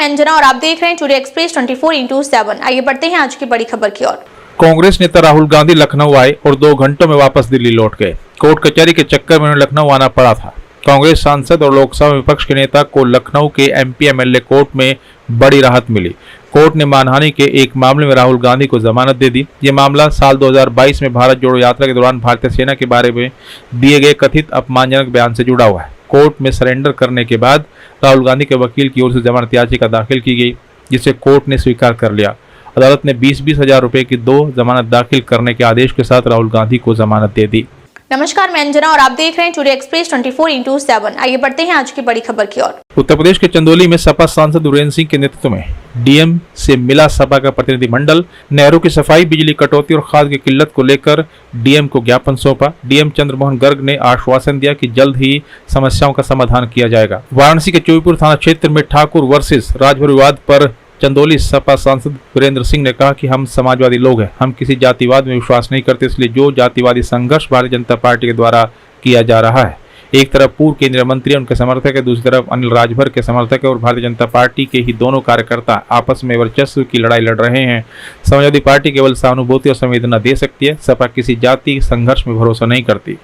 अंजना और आप देख रहे हैं टुडे एक्सप्रेस 24/7। आइए बढ़ते हैं आज की बड़ी खबर की ओर। कांग्रेस नेता राहुल गांधी लखनऊ आए और 2 घंटों में वापस दिल्ली लौट गए। कोर्ट कचहरी के चक्कर में उन्हें लखनऊ आना पड़ा था। कांग्रेस सांसद और लोकसभा विपक्ष के नेता को लखनऊ के एमपी एमएलए कोर्ट में बड़ी राहत मिली। कोर्ट ने मानहानि के एक मामले में राहुल गांधी को जमानत दे दी। ये मामला साल 2022 में भारत जोड़ो यात्रा के दौरान भारतीय सेना के बारे में दिए गए कथित अपमानजनक बयान से जुड़ा हुआ है। कोर्ट में सरेंडर करने के बाद राहुल गांधी के वकील की ओर से जमानत याचिका दाखिल की गई, जिसे कोर्ट ने स्वीकार कर लिया। अदालत ने 20-20 हजार रुपए की 2 जमानत दाखिल करने के आदेश के साथ राहुल गांधी को जमानत दे दी। नमस्कार, मैं अंजना और आप देख रहे हैं टुडे एक्सप्रेस 24/7। आइए बढ़ते हैं आज की बड़ी खबर की ओर। उत्तर प्रदेश के चंदौली में सपा सांसद वीरेंद्र सिंह के नेतृत्व में डीएम से मिला सपा का प्रतिनिधिमंडल। नहरों की सफाई, बिजली कटौती और खाद की किल्लत को लेकर डीएम को ज्ञापन सौंपा। डीएम चंद्रमोहन गर्ग ने आश्वासन दिया कि जल्द ही समस्याओं का समाधान किया जाएगा। वाराणसी के चौबीपुर थाना क्षेत्र में ठाकुर वर्सेस राजभर विवाद पर चंदौली सपा सांसद वीरेंद्र सिंह ने कहा कि हम समाजवादी लोग हैं, हम किसी जातिवाद में विश्वास नहीं करते, इसलिए जो जातिवादी संघर्ष भारतीय जनता पार्टी के द्वारा किया जा रहा है, एक तरफ पूर्व केंद्रीय मंत्री उनके समर्थक है, दूसरी तरफ अनिल राजभर के समर्थक है और भारतीय जनता पार्टी के ही दोनों कार्यकर्ता आपस में वर्चस्व की लड़ाई लड़ रहे हैं। समाजवादी पार्टी केवल सहानुभूति और संवेदना दे सकती है, सपा किसी जाति संघर्ष में भरोसा नहीं करती।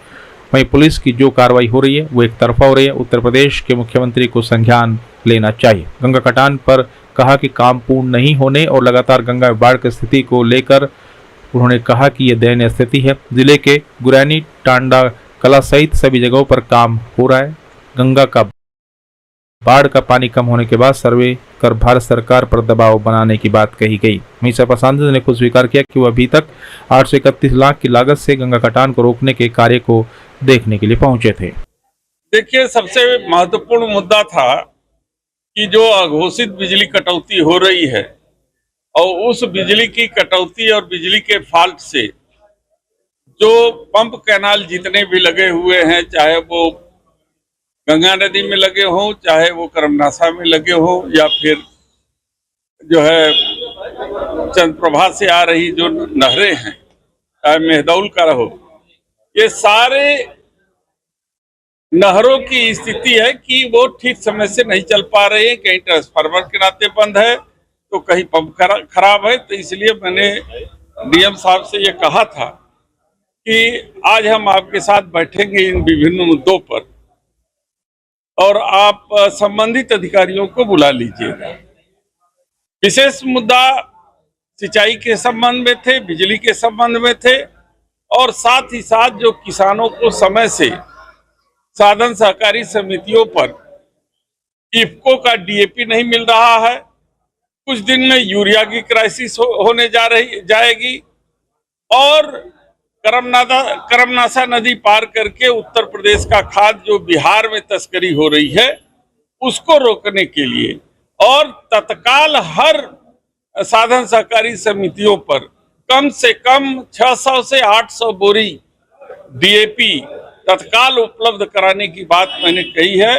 वहीं पुलिस की जो कार्रवाई हो रही है वो एक तरफा हो रही है। उत्तर प्रदेश के मुख्यमंत्री को संज्ञान लेना चाहिए। गंगा कटान पर कहा कि काम पूर्ण नहीं होने और लगातार गंगा में बाढ़ की स्थिति को लेकर उन्होंने कहा कि यह दयनीय स्थिति है। जिले के गुरैनी, टांडा कला सहित सभी जगहों पर काम हो रहा है। गंगा का बाढ़ का पानी कम होने के बाद सर्वे कर भारत सरकार पर दबाव बनाने की बात कही गई। वहीं सपा सांसद ने खुद स्वीकार किया कि वो अभी तक 831 लाख की लागत से गंगा कटान को रोकने के कार्य को देखने के लिए पहुंचे थे। देखिए, सबसे महत्वपूर्ण मुद्दा था कि जो अघोषित बिजली कटौती हो रही है और उस बिजली की कटौती और बिजली के फॉल्ट से जो पंप कैनाल जितने भी लगे हुए हैं, चाहे वो गंगा नदी में लगे हों, चाहे वो करमनासा में लगे हों, या फिर जो है चंद्रप्रभा से आ रही जो नहरें हैं, चाहे मेहदौल का हो, ये सारे नहरों की स्थिति है कि वो ठीक समय से नहीं चल पा रहे हैं। कहीं ट्रांसफार्मर के नाते बंद है तो कहीं पंप खराब है। तो इसलिए मैंने डीएम साहब से ये कहा था कि आज हम आपके साथ बैठेंगे इन विभिन्न मुद्दों पर और आप संबंधित अधिकारियों को बुला लीजिएगा। विशेष मुद्दा सिंचाई के संबंध में थे, बिजली के संबंध में थे और साथ ही साथ जो किसानों को समय से साधन सहकारी समितियों पर इफ्को का डीएपी नहीं मिल रहा है। कुछ दिन में यूरिया की क्राइसिस होने जाएगी और करमनासा नदी पार करके उत्तर प्रदेश का खाद जो बिहार में तस्करी हो रही है उसको रोकने के लिए और तत्काल हर साधन सहकारी समितियों पर कम से कम 600 से 800 बोरी डीएपी तत्काल उपलब्ध कराने की बात मैंने कही है।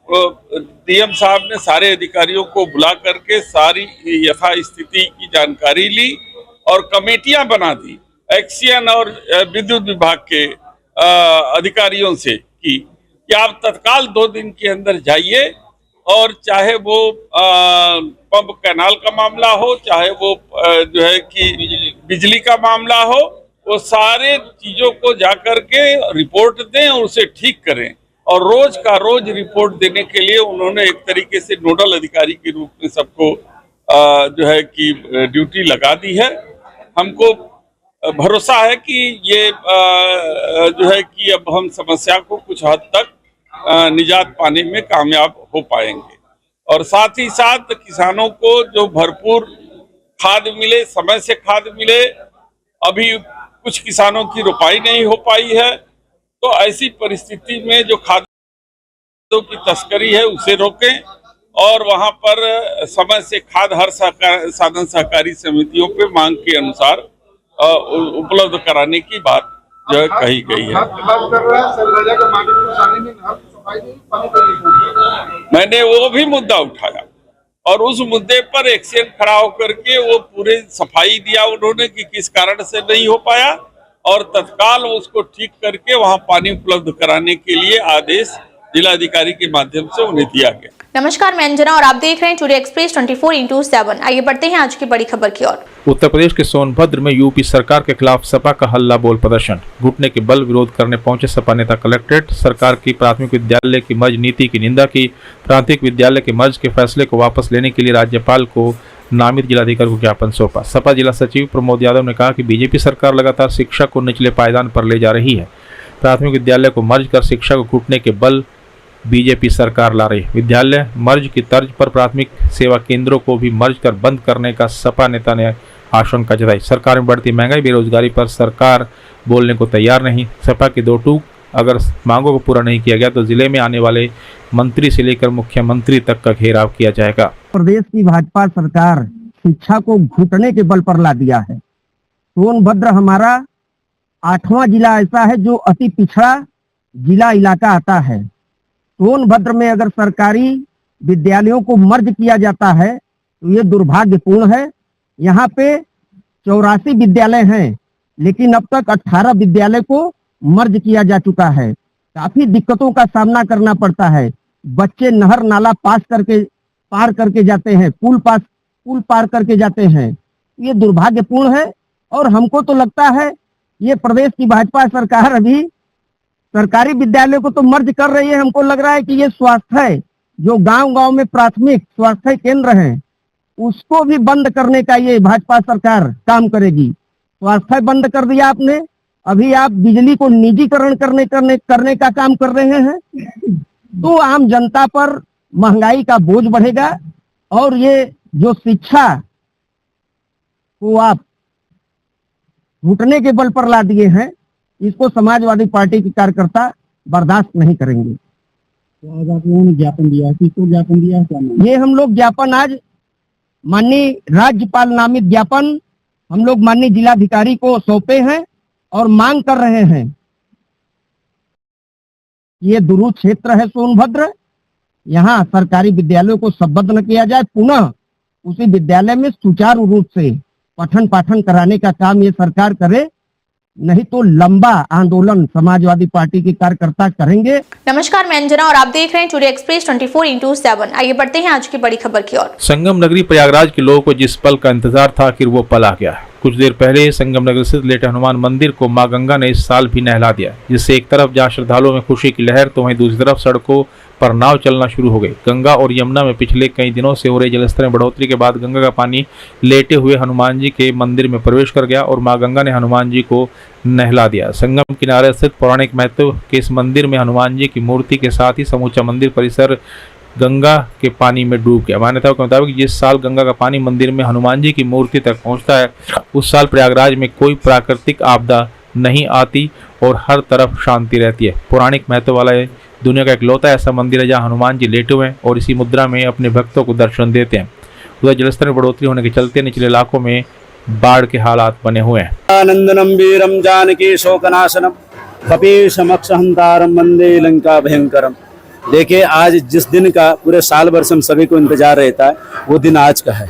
डीएम साहब ने सारे अधिकारियों को बुला करके सारी यथा स्थिति की जानकारी ली और कमेटियां बना दी एक्सियन और विद्युत विभाग के अधिकारियों से कि आप तत्काल 2 दिन के अंदर जाइए और चाहे वो पंप कैनाल का मामला हो, चाहे वो जो है कि बिजली का मामला हो, वो सारे चीजों को जाकर के रिपोर्ट दें और उसे ठीक करें। और रोज का रोज रिपोर्ट देने के लिए उन्होंने एक तरीके से नोडल अधिकारी के रूप में सबको जो है कि ड्यूटी लगा दी है। हमको भरोसा है कि ये जो है कि अब हम समस्या को कुछ हद तक निजात पाने में कामयाब हो पाएंगे और साथ ही साथ किसानों को जो भरपूर खाद मिले, समय से खाद मिले। अभी कुछ किसानों की रोपाई नहीं हो पाई है, तो ऐसी परिस्थिति में जो खादों की तस्करी है उसे रोकें और वहां पर समय से खाद हर साधन सहकारी समितियों पे मांग के अनुसार उपलब्ध कराने की बात जो है कही गई है। मैंने वो भी मुद्दा उठाया और उस मुद्दे पर एक्शन खड़ा होकर के वो पूरे सफाई दिया उन्होंने कि किस कारण से नहीं हो पाया और तत्काल उसको ठीक करके वहां पानी उपलब्ध कराने के लिए आदेश जिलाधिकारी के माध्यम से उन्हें दिया गया। नमस्कार, मैं अंजना और आप देख रहे हैं टुडे एक्सप्रेस 24/7। आइए बढ़ते हैं आज की बड़ी खबर की ओर। उत्तर प्रदेश के सोनभद्र में यूपी सरकार के खिलाफ सपा का हल्ला बोल प्रदर्शन, घुटने के बल विरोध करने पहुंचे सपा नेता कलेक्ट्रेट। सरकार की प्राथमिक विद्यालय की मर्ज नीति की निंदा की। प्राथमिक विद्यालय के मर्ज के फैसले को वापस लेने के लिए राज्यपाल को नामित जिलाधिकारी को ज्ञापन सौंपा। सपा जिला सचिव प्रमोद यादव ने कहा कि बीजेपी सरकार लगातार शिक्षा को निचले पायदान पर ले जा रही है। प्राथमिक विद्यालय को मर्ज कर शिक्षा को घुटने के बल बीजेपी सरकार ला रही है। विद्यालय मर्ज की तर्ज पर प्राथमिक सेवा केंद्रों को भी मर्ज कर बंद करने का सपा नेता ने आशंका जताई। सरकार में बढ़ती महंगाई बेरोजगारी पर सरकार बोलने को तैयार नहीं। सपा की दो टूक, अगर मांगों को पूरा नहीं किया गया तो जिले में आने वाले मंत्री से लेकर मुख्यमंत्री तक का घेराव किया जाएगा। प्रदेश की भाजपा सरकार शिक्षा को घुटने के बल पर ला दिया है। सोनभद्र हमारा 8वां जिला ऐसा है जो अति पिछड़ा जिला इलाका आता है। सोनभद्र में अगर सरकारी विद्यालयों को मर्ज किया जाता है तो ये दुर्भाग्यपूर्ण है। यहाँ पे 84 विद्यालय हैं, लेकिन अब तक 18 विद्यालय को मर्ज किया जा चुका है। काफी दिक्कतों का सामना करना पड़ता है। बच्चे नहर नाला पार करके जाते हैं, पुल पार करके जाते हैं। ये दुर्भाग्यपूर्ण है और हमको तो लगता है ये प्रदेश की भाजपा सरकार अभी सरकारी विद्यालयों को तो मर्ज कर रही है। हमको लग रहा है कि ये स्वास्थ्य जो गांव-गांव में प्राथमिक स्वास्थ्य केंद्र हैं उसको भी बंद करने का ये भाजपा सरकार काम करेगी। स्वास्थ्य बंद कर दिया आपने, अभी आप बिजली को निजीकरण करने का काम कर रहे हैं, तो आम जनता पर महंगाई का बोझ बढ़ेगा। और ये जो शिक्षा को आप घुटने के बल पर ला दिए हैं, इसको समाजवादी पार्टी के कार्यकर्ता बर्दाश्त नहीं करेंगे। तो आज आप लोगों ने ज्ञापन दिया, किसको ज्ञापन दिया है? ये हम लोग ज्ञापन आज माननीय राज्यपाल नामित ज्ञापन हम लोग माननीय जिलाधिकारी को सौंपे हैं और मांग कर रहे हैं। ये दुरूह क्षेत्र है सोनभद्र, यहाँ सरकारी विद्यालयों को संबद्ध न किया जाए, पुनः उसी विद्यालय में सुचारू रूप से पठन पाठन कराने का काम ये सरकार करे, नहीं तो लंबा आंदोलन समाजवादी पार्टी के कार्यकर्ता करेंगे। नमस्कार, मैं अंजना और आप देख रहे हैं टुडे एक्सप्रेस 24/7। आइए बढ़ते हैं आज की बड़ी खबर की ओर। संगम नगरी प्रयागराज के लोगों को जिस पल का इंतजार था, आखिर वो पल आ गया। कुछ देर पहले संगम नगर स्थित लेटे हनुमान मंदिर को मां गंगा ने इस साल भी नहला दिया, जिससे एक तरफ जहां श्रद्धालुओं में खुशी की लहर, तो वहीं दूसरी तरफ सड़कों पर नाव चलना शुरू हो गई। गंगा और यमुना में पिछले कई दिनों से हो रही जलस्तर में बढ़ोतरी के बाद गंगा का पानी लेटे हुए हनुमान जी के मंदिर में प्रवेश कर गया और मां गंगा ने हनुमान जी को नहला दिया। संगम किनारे स्थित पौराणिक महत्व के इस मंदिर में हनुमान जी की मूर्ति के साथ ही समूचा मंदिर परिसर गंगा के पानी में डूब गया। मान्यताओं के मुताबिक जिस साल गंगा का पानी मंदिर में हनुमान जी की मूर्ति तक पहुंचता है, उस साल प्रयागराज में कोई प्राकृतिक आपदा नहीं आती और हर तरफ शांति रहती है। पौराणिक महत्व वाला दुनिया का इकलौता ऐसा मंदिर है जहां हनुमान जी लेटे हुए हैं और इसी मुद्रा में अपने भक्तों को दर्शन देते हैं। उधर जलस्तर में बढ़ोतरी होने के चलते निचले इलाकों में बाढ़ के हालात बने हुए हैं। आनंदनम वीरम जानकी शोकनाशनम कपीशमक्षहंतारम वंदे लंका भयंकरम। देखिए, आज जिस दिन का पूरे साल भर से हम सभी को इंतजार रहता है, वो दिन आज का है।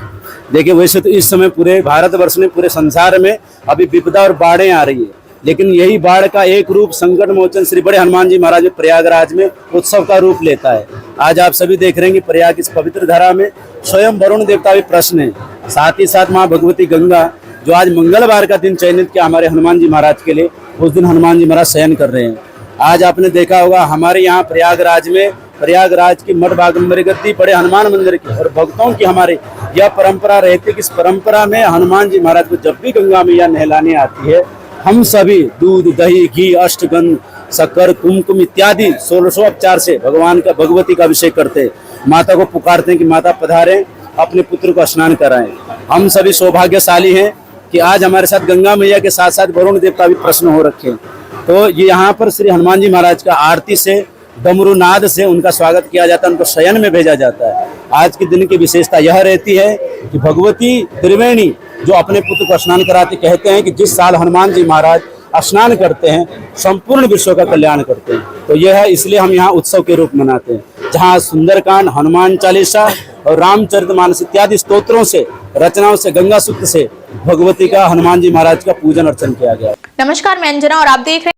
देखिए, वैसे तो इस समय पूरे भारतवर्ष में, पूरे संसार में अभी विपदा और बाढ़ें आ रही है, लेकिन यही बाढ़ का एक रूप संकट मोचन श्री बड़े हनुमान जी महाराज प्रयागराज में उत्सव का रूप लेता है। आज आप सभी देख रहे हैं कि प्रयाग इस पवित्र धरा में स्वयं वरुण देवता भी प्रसन्न है, साथ ही साथ माँ भगवती गंगा, जो आज मंगलवार का दिन चयनित किया हमारे हनुमान जी महाराज के लिए, उस दिन हनुमान जी महाराज शयन कर रहे हैं। आज आपने देखा होगा हमारे यहाँ प्रयागराज की मठ बागंबरी गद्दी बड़े हनुमान मंदिर की और भक्तों की हमारे यह परंपरा रहती है कि इस परंपरा में हनुमान जी महाराज को जब भी गंगा मैया नहलाने आती है, हम सभी दूध दही घी अष्टगंध शक्कर कुमकुम इत्यादि 1600 उपचार से भगवती का अभिषेक करते हैं। माता को पुकारते हैं कि माता पधारें, अपने पुत्र को स्नान कराएं। हम सभी सौभाग्यशाली हैं कि आज हमारे साथ गंगा मैया के साथ साथ वरुण देवता भी प्रसन्न हो रखे हैं। तो ये यहाँ पर श्री हनुमान जी महाराज का आरती से, डमरू नाद से उनका स्वागत किया जाता है, उनको शयन में भेजा जाता है। आज के दिन की विशेषता यह रहती है कि भगवती त्रिवेणी जो अपने पुत्र को स्नान कराते, कहते हैं कि जिस साल हनुमान जी महाराज स्नान करते हैं, संपूर्ण विश्व का कल्याण करते हैं। तो यह है, इसलिए हम यहाँ उत्सव के रूप मनाते हैं, जहाँ सुंदरकांड, हनुमान चालीसा और रामचरितमानस इत्यादि स्तोत्रों से, रचनाओं से, गंगा सूक्त से भगवती का, हनुमान जी महाराज का पूजन अर्चन किया गया। नमस्कार, मैं अंजना और आप देख रहे हैं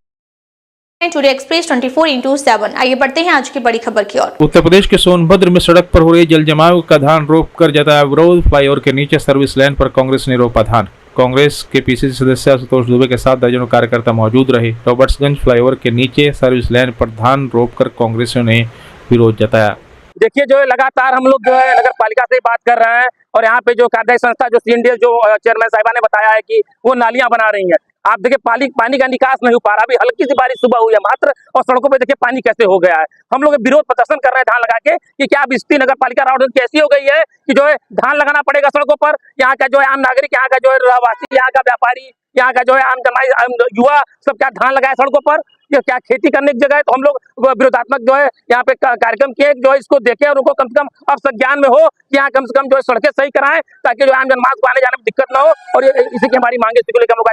टुडे एक्सप्रेस 24/7। आइए बढ़ते हैं आज की बड़ी खबर की ओर। उत्तर प्रदेश के सोनभद्र में सड़क पर हो रही जल जमाव का धान रोककर जताया विरोध। फ्लाईओवर के नीचे सर्विस लाइन पर कांग्रेस ने रोका धान। कांग्रेस के पीसीसी सदस्य आशुतोष दुबे के साथ दर्जनों कार्यकर्ता मौजूद रहे। रॉबर्ट्सगंज फ्लाईओवर के नीचे सर्विस लाइन पर धान रोककर कांग्रेसियों ने विरोध जताया। देखिए जो है लगातार हम लोग जो है नगर पालिका से बात कर रहे हैं और यहाँ पे जो कार्यदायी संस्था जो सीएनडीएल जो चेयरमैन साहिबा ने बताया है कि वो नालियां बना रही हैं। आप देखिए पानी का निकास नहीं हो पा रहा। अभी हल्की सी बारिश सुबह हुई है मात्र और सड़कों पे देखिए पानी कैसे हो गया है। हम लोग विरोध प्रदर्शन कर रहे हैं धान लगा के कि क्या अब स्थिति नगर पालिका राउंड कैसी हो गई है कि जो है धान लगाना पड़ेगा सड़कों पर। यहाँ का जो है आम नागरिक, यहाँ का जो है रहवासी, यहाँ का व्यापारी, यहाँ का जो है आम युवा सब क्या धान लगाए सड़कों पर? ये क्या खेती करने की जगह है? तो हम लोग विरोधात्मक जो है यहाँ पे कार्यक्रम किए जो इसको देखें और उनको कम से कम अब संज्ञान में हो कि यहाँ कम से कम जो है सड़कें सही कराएं ताकि जो आम जनमानस को आने जाने में दिक्कत ना हो। और इसी की हमारी मांगे इसी को लेकर हम लोग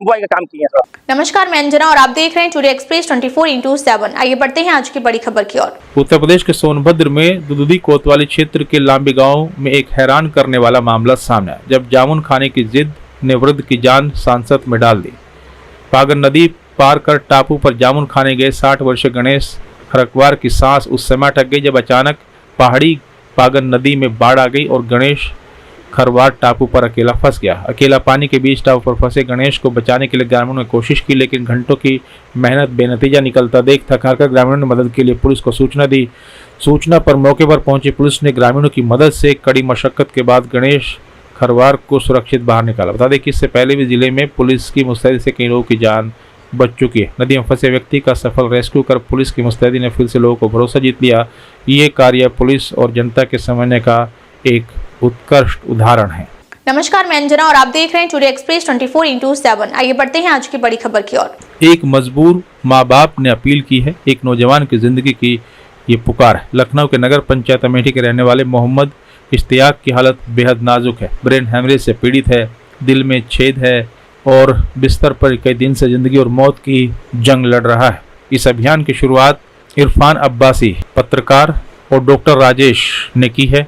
बुआई का काम किए हैं। नमस्कार, मैं अंजना और आप देख रहे हैं टुडे एक्सप्रेस 24/7। आइए बढ़ते हैं आज की बड़ी खबर की ओर। उत्तर प्रदेश के सोनभद्र में दुदुदी कोतवाली क्षेत्र के लांबी गांव में एक हैरान करने वाला मामला सामने आया जब जामुन खाने की जिद ने वृद्ध की जान सांसत में डाल दी। पागन नदी पार कर टापू पर जामुन खाने गए 60 वर्षीय गणेश खरकवार की सांस उस समय अटक गई जब अचानक पहाड़ी पागन नदी में बाढ़ आ गई और गणेश खरवार टापू पर अकेला फंस गया। अकेला पानी के बीच टापू पर फंसे गणेश को बचाने के लिए ग्रामीणों ने कोशिश की, लेकिन घंटों की मेहनत बेनतीजा निकलता देख थक-हार कर ग्रामीणों ने मदद के लिए पुलिस को सूचना दी। सूचना पर मौके पर पहुंची पुलिस ने ग्रामीणों की मदद से कड़ी मशक्कत के बाद गणेश खरवार को सुरक्षित बाहर निकाला। बता दें कि इससे पहले भी जिले में पुलिस की मुस्तैदी से कई लोगों की जान बच चुकी है। नदी में फंसे व्यक्ति का सफल रेस्क्यू कर पुलिस की मुस्तैदी ने फिर से लोगों को भरोसा जीत लिया। ये कार्य पुलिस और जनता के समन्वय का एक उत्कृष्ट उदाहरण है। नमस्कार, मैं अंजना और आप देख रहे हैं टुडे एक्सप्रेस 24/7। आइए बढ़ते हैं आज की बड़ी खबर की ओर। एक मजबूर माँ बाप ने अपील की है। एक नौजवान की जिंदगी की ये पुकार है। लखनऊ के नगर पंचायत अमेठी के रहने वाले मोहम्मद इश्तियाक की हालत बेहद नाजुक है। ब्रेन हैमरेज से पीड़ित है, दिल में छेद है और बिस्तर पर कई दिन से जिंदगी और मौत की जंग लड़ रहा है। इस अभियान की शुरुआत इरफान अब्बासी, पत्रकार और डॉक्टर राजेश ने की है।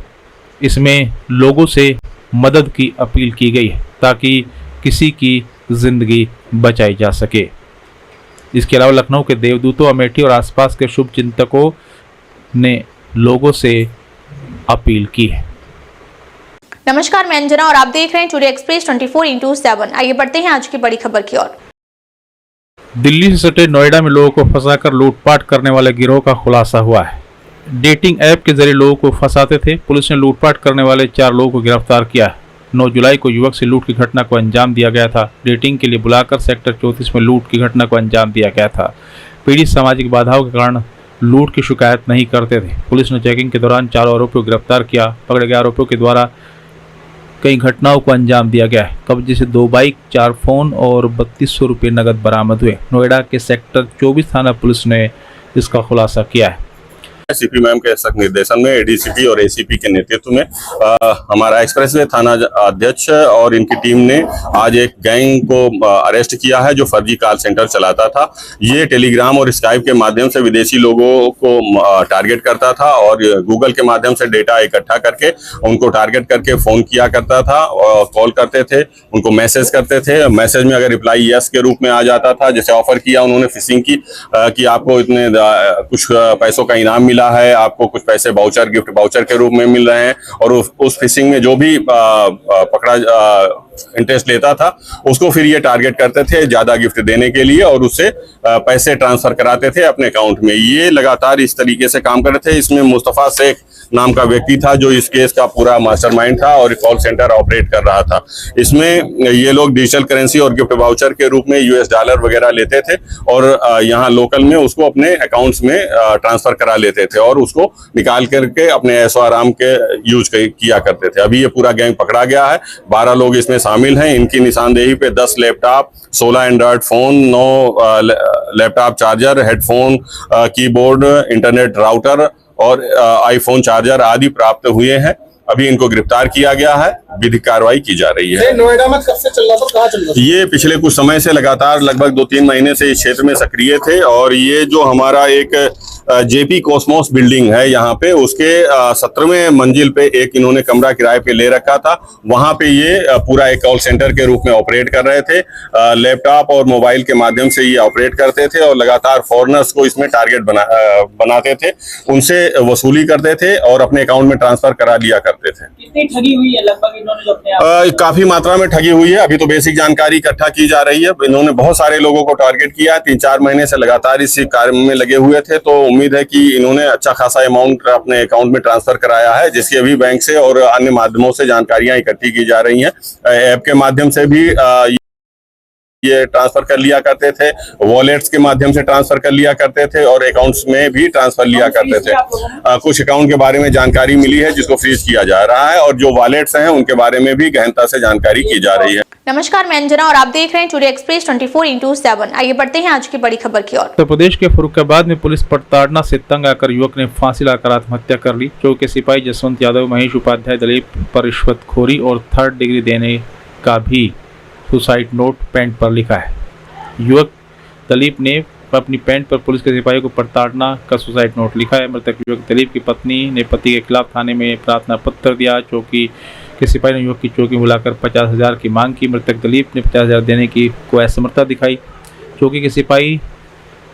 इसमें लोगों से मदद की अपील की गई है ताकि किसी की जिंदगी बचाई जा सके। इसके अलावा लखनऊ के देवदूतों, अमेठी और आसपास के शुभ चिंतकों ने लोगों से अपील की है। नमस्कार, मैं अंजना और आप देख रहे हैं टुडे एक्सप्रेस 24/7। आइए बढ़ते हैं आज की बड़ी खबर की ओर। दिल्ली से सटे नोएडा में लोगों को फंसाकर लूटपाट करने वाले गिरोह का खुलासा हुआ है। डेटिंग ऐप के जरिए लोगों को फंसाते थे। पुलिस ने लूटपाट करने वाले 4 लोगों को गिरफ्तार किया है। 9 जुलाई को युवक से लूट की घटना को अंजाम दिया गया था। डेटिंग के लिए बुलाकर सेक्टर 34 में लूट की घटना को अंजाम दिया गया था। पीड़ित सामाजिक बाधाओं के कारण लूट की शिकायत नहीं करते थे। पुलिस ने चेकिंग के दौरान 4 आरोपियों को गिरफ्तार किया। पकड़े गए आरोपियों के द्वारा कई घटनाओं को अंजाम दिया गया है। कब्जे से 2 बाइक, 4 फोन और 3200 रुपये नकद बरामद हुए। नोएडा के सेक्टर 24 थाना पुलिस ने इसका खुलासा किया है। सीपी मैम के सख्त निर्देशन में एडीसीपी और एसीपी के नेतृत्व में हमारा एक्सप्रेसवे थाना अध्यक्ष और इनकी टीम ने आज एक गैंग को अरेस्ट किया है जो फर्जी कॉल सेंटर चलाता था। ये टेलीग्राम और स्काइप के माध्यम से विदेशी लोगों को टारगेट करता था और गूगल के माध्यम से डेटा इकट्ठा करके उनको टारगेट करके फोन किया करता था और कॉल करते थे, उनको मैसेज करते थे। मैसेज में अगर रिप्लाई यस के रूप में आ जाता था, जैसे ऑफर किया उन्होंने फिशिंग की कि आपको इतने कुछ पैसों का इनाम मिला है, आपको कुछ पैसे वाउचर, गिफ्ट वाउचर के रूप में मिल रहे हैं। और उस फिशिंग में जो भी पकड़ा इंटरेस्ट लेता था उसको फिर ये टारगेट करते थे ज्यादा गिफ्ट देने के लिए और उससे पैसे ट्रांसफर कराते थे अपने अकाउंट में। ये लगातार इस तरीके से काम कर रहे थे। इसमें मुस्तफा शेख नाम का व्यक्ति था जो इस केस का पूरा मास्टरमाइंड था और कॉल सेंटर ऑपरेट कर रहा था। इसमें ये लोग डिजिटल करेंसी और गिफ्ट वाउचर के रूप में US डॉलर वगैरह लेते थे और यहाँ लोकल में उसको अपने अकाउंट्स में ट्रांसफर करा लेते थे और उसको निकाल करके अपने ऐशो आराम के यूज किया करते थे। अभी ये पूरा गैंग पकड़ा गया है। 12 लोग इसमें शामिल हैं। इनकी निशानदेही पे 10 laptop, 16 Android phone, 9 laptop charger, headphone, keyboard, internet router और आईफोन चार्जर आदि प्राप्त हुए हैं। अभी इनको गिरफ्तार किया गया है, विधिक कार्रवाई की जा रही है। नोएडा में कब से चल रहा था, कहाँ चल रहा था? ये पिछले कुछ समय से लगातार लगभग 2-3 महीने से इस क्षेत्र में सक्रिय थे और ये जो हमारा एक जेपी कॉस्मोस बिल्डिंग है यहाँ पे, उसके 17वें मंजिल पे एक इन्होंने कमरा किराए पे ले रखा था। वहां पे ये पूरा एक कॉल सेंटर के रूप में ऑपरेट कर रहे थे। लैपटॉप और मोबाइल के माध्यम से ये ऑपरेट करते थे और लगातार फॉरेनर्स को इसमें टारगेट बनाते थे, उनसे वसूली करते थे और अपने अकाउंट में ट्रांसफर करा लिया करते थे। कितनी ठगी हुई है लगभग इन्होंने जो अपने काफी मात्रा में ठगी हुई है। अभी तो बेसिक जानकारी इकट्ठा की जा रही है। इन्होंने बहुत सारे लोगों को टारगेट किया है। 3-4 महीने से लगातार इस कार्य में लगे हुए थे, तो उम्मीद है कि इन्होंने अच्छा खासा अमाउंट अपने अकाउंट में ट्रांसफर कराया है, जिसकी अभी बैंक से और अन्य माध्यमों से जानकारियां इकट्ठी की जा रही हैं। ऐप के माध्यम से भी ये ट्रांसफर कर लिया करते थे, वॉलेट्स के माध्यम से ट्रांसफर कर लिया करते थे और अकाउंट्स में भी ट्रांसफर लिया करते थे। कुछ अकाउंट के बारे में जानकारी मिली है जिसको फ्रीज किया जा रहा है, और जो वॉलेट्स हैं उनके बारे में भी गहनता से जानकारी की जा रही है। नमस्कार, मैं अंजना और आप देख रहे हैं टुडे एक्सप्रेस 24/7। आइए बढ़ते हैं आज की बड़ी खबर की ओर। उत्तर प्रदेश के फर्रुखाबाद में पुलिस प्रताड़ना से तंग आकर युवक ने फांसी लगाकर आत्महत्या कर ली। चौकी सिपाही जसवंत यादव, महेश उपाध्याय दलीप पर रिश्वतखोरी और 3rd डिग्री देने का भी सुसाइड नोट पैंट पर लिखा है। युवक दलीप ने अपनी पैंट पर पुलिस के सिपाही को प्रताड़ना का सुसाइड नोट लिखा है। मृतक युवक दलीप की पत्नी ने पति के खिलाफ थाने में प्रार्थना पत्र दिया। चौकी के सिपाही ने युवक की चौकी बुलाकर 50,000 की मांग की। मृतक दलीप ने 50,000 देने की को असमर्थता दिखाई। चौकी के सिपाही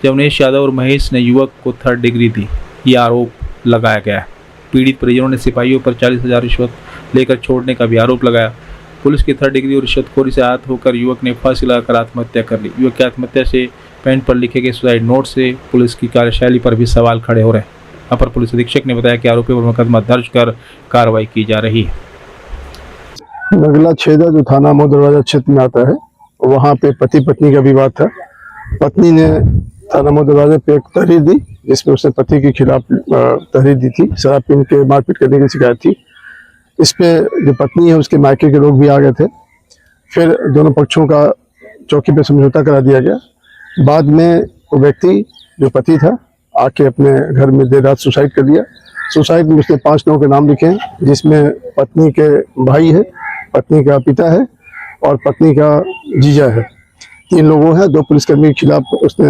जवनेश यादव और महेश ने युवक को 3rd डिग्री दी, यह आरोप लगाया गया है। पीड़ित परिजनों ने सिपाहियों पर 40,000 रिश्वत लेकर छोड़ने का भी आरोप लगाया। पुलिस की 3rd डिग्री और रिश्वतखोरी से आहत होकर युवक ने फांसी लगाकर आत्महत्या कर ली। युवक की आत्महत्या से पैंट पर लिखे गए सुसाइड नोट से पुलिस की कार्यशैली पर भी सवाल खड़े हो रहे हैं। अपर पुलिस अधीक्षक ने बताया कि आरोपी पर मुकदमा दर्ज कर कार्रवाई की जा रही है। नगला छेदा जो थाना मो दरवाजा क्षेत्र में आता है, वहाँ पे पति पत्नी का विवाद था। पत्नी ने थाना मो दरवाजे पे एक तहरीर दी जिसमें उसने पति के खिलाफ तहरीर दी थी। शराब पीने के मारपीट करने की शिकायत थी। इस पे जो पत्नी है उसके मायके के लोग भी आ गए थे। फिर दोनों पक्षों का चौकी पे समझौता करा दिया गया। बाद में वो व्यक्ति जो पति था आके अपने घर में देर रात सुसाइड कर लिया। सुसाइड में उसने 5 लोगों के नाम लिखे हैं, जिसमें पत्नी के भाई है, पत्नी का पिता है और पत्नी का जीजा है। 3 लोगों हैं। 2 पुलिसकर्मी के खिलाफ उसने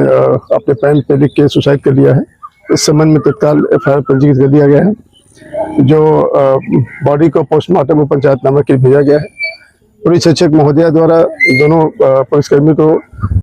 अपने पैंट पे लिख के सुसाइड कर लिया है। इस संबंध में तत्काल FIR पंजीकृत कर दिया गया है। जो बॉडी को पोस्टमार्टम पंचायतनामा के लिए भेजा गया है। पुलिस अधीक्षक महोदया द्वारा दोनों पुलिसकर्मी को